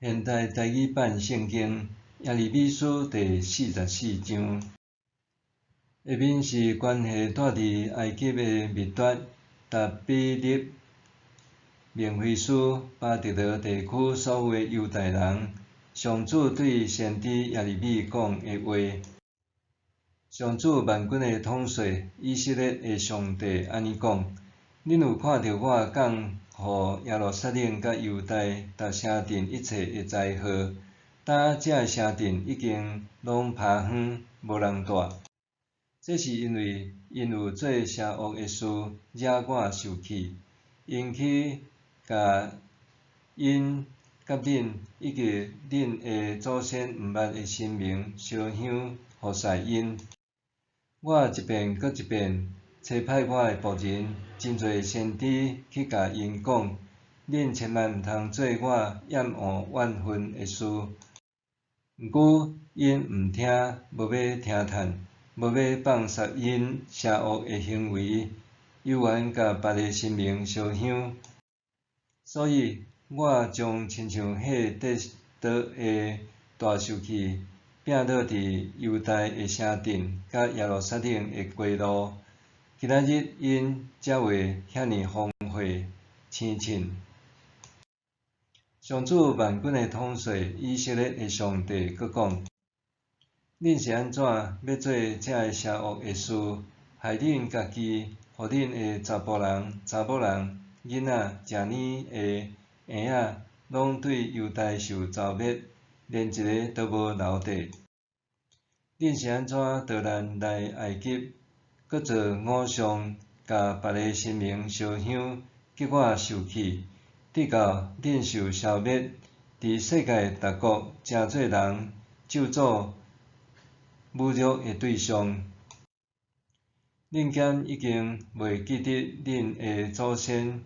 现代台语版圣经耶利米书第44章，下面是关系住伫埃及的密达达比勒明非斯巴特罗地区所有的犹太人，上主对先知耶利米讲的话：上主万军的统帅以色列的上帝安尼讲：恁有看到我降予耶路撒冷甲犹大逐城镇一切的灾祸，但遮个城镇已经拢趴荒，无人住。这是因为因有做邪恶的事，惹我受气，因去甲因甲恁以及恁的祖先毋捌的神明烧香服侍因。我一遍搁一遍差派我的仆人真侪先知去甲因讲：恁千万毋通做我厌恶怨恨的事。毋过因毋听，无要听叹，无要放杀因邪恶的行为，又原甲别个神明烧香。所以我将亲像迄得倒的大受气，摒落伫犹大的城镇甲耶路撒冷的街路。今仔日因才会遐尼荒废青凊。上主万军的统帅以色列的上帝阁讲：恁是安怎要做遮个邪恶的事，害恁家己，互恁的查甫人、查某人、囡仔、食奶的婴仔，拢对犹大受糟灭，连一个都无留地。恁是安怎逃难来埃及，搁做偶像，甲别个神明烧香，激我受气，直到恁受消灭，伫世界逐国诚侪人咒诅侮辱的对象。恁敢已经袂记得恁的祖先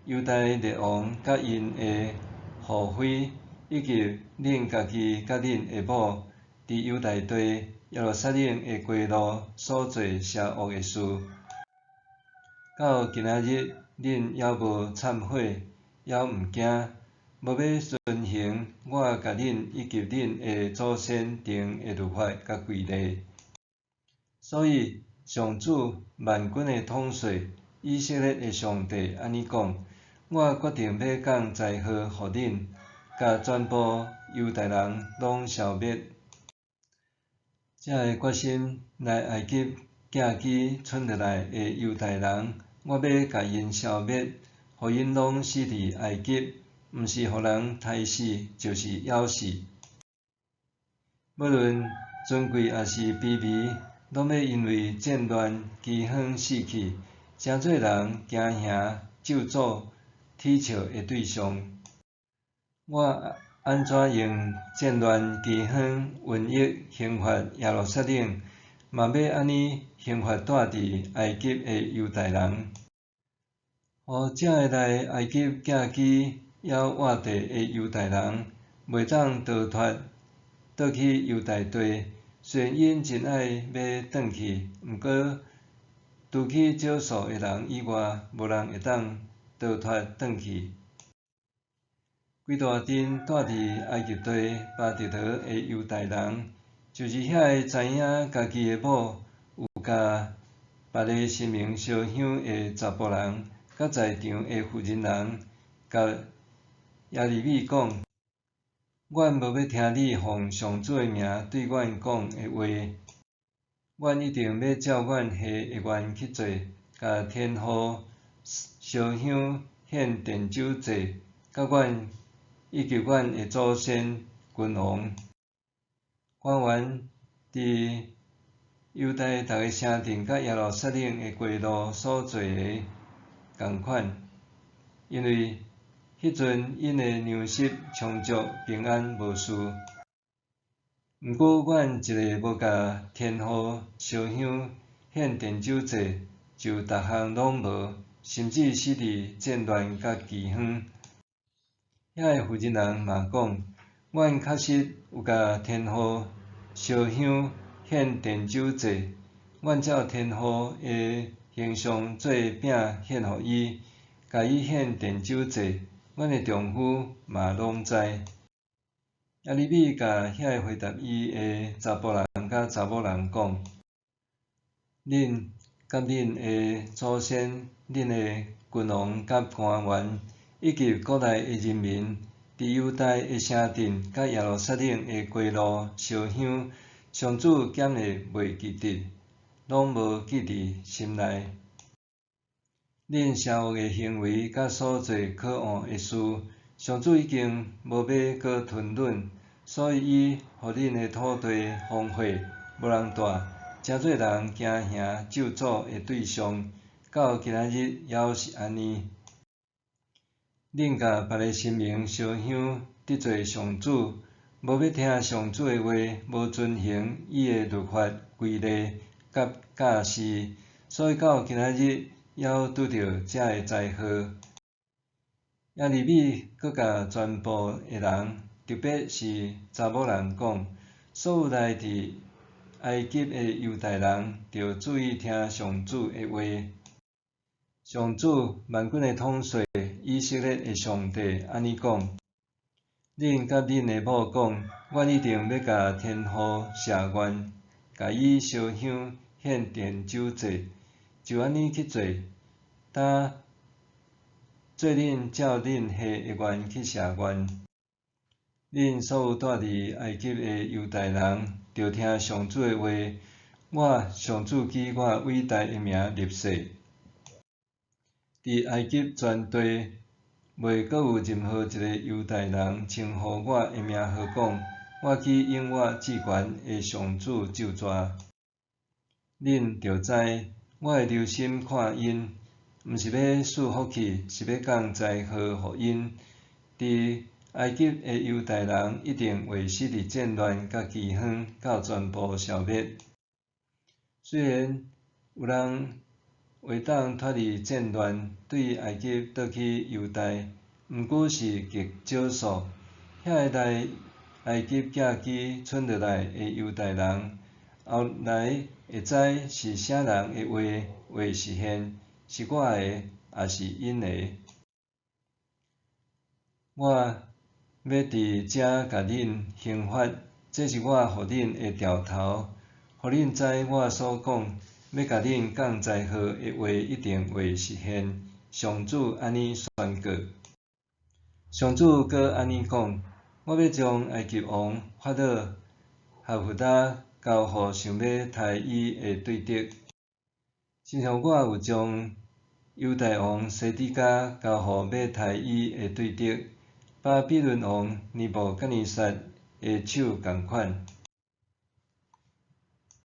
犹大列王甲因的后妃，以及恁家己甲恁的某伫犹大地耶路撒冷的街路所做邪恶的事？到今仔日，恁犹无忏悔，犹毋惊，无要遵行我甲恁以及恁的祖先定的律法甲规例。所以上主万军的统帅以色列的上帝安尼讲：我决定要降灾祸互恁，甲全部犹太人拢消灭。这个决心来埃及寄居剩落来的犹太人，我要甲因消灭，互因拢死伫埃及，毋是互人杀死，就是枵死。无论尊贵还是卑微，拢要因为战乱饥荒死去，诚侪人惊吓咒诅踢笑的对象。我安怎用战乱、饥荒、瘟疫刑罚耶路撒冷，嘛要安尼刑罚住伫埃及的犹太人，互遮个来埃及寄居还活地的犹太人，袂当逃脱倒去犹大地。虽然因真爱要转去，毋过除去少数的人以外，无人会当逃脱转去。规大阵住伫埃及地巴特罗的犹太人，就是遐个知影家己的某有甲别个神明烧香的查甫人，甲在场的妇人人，甲耶利米讲：阮无要听你奉上主的名对阮讲的话，阮一定要照阮下的愿去做，甲天父烧香献奠酒祭，甲阮以及阮的祖先君王，官员伫犹大逐个城镇甲耶路撒冷的街路所做的共款，因为迄阵因的粮食充足，平安无事。毋过阮一个无甲天父烧香献奠酒祭，就逐项拢无，甚至死伫战乱甲饥荒。遐个妇人人嘛讲：阮确实有甲天父烧香献奠酒祭，阮照天父的形象做饼献互伊，甲伊献奠酒祭。阮的丈夫嘛拢知。利米甲遐个回答伊个查甫人甲查某人讲：恁甲恁个祖先、恁个君王甲官员，以及国内个人民，伫犹太个城镇甲耶路撒冷个街路烧香，上主减会袂记得，拢无记伫心内。恁邪恶个行为甲所做可恶个事，上主已经无要搁吞忍，所以伊互恁个土地荒废，无人住，真侪人惊吓咒诅个对象，到今仔日犹是安尼。恁甲别个神明烧香，得罪上主，无要听上主个话，无遵行伊个律法规例甲教示，所以到今仔日犹拄着遮个灾祸。耶利米搁甲全部个人，特别是查某人讲：所有来伫埃及个犹太人，着注意听上主个话。上主万军个统帅以色列个上帝安尼讲：恁甲恁个某讲，阮一定要甲天父谢愿，甲伊烧香献奠酒祭，就安尼去做。当做恁照恁下个愿去谢愿。恁所有住伫埃及个犹太人，着听上主个话。我上主记我伟大个名立誓。伫埃及全地，袂阁有任何一个犹太人称呼我个名号讲：我去应我至悬个上主咒詛。恁着知，我会留心看因，毋是要赐福气，是要降灾祸互因。伫埃及个犹太人一定会死伫战乱甲饥荒，到全部消灭。虽然有人会当脱离战乱，对埃及倒去犹太，毋过是极少数。遐个来埃及寄居剩落来个犹太人，后来会知是啥人个话会实现，是我个，也是因个。我要伫遮甲恁刑罚，这是我互恁个条头，互恁知我所讲要甲恁降灾祸个话一定会实现。上主安尼宣告。上主搁安尼讲：我要将埃及王法老哈弗拉交互想要杀伊个对敌，亲像我有将犹大王西底家交互要杀伊个对敌巴比伦王尼布甲尼撒个手共款。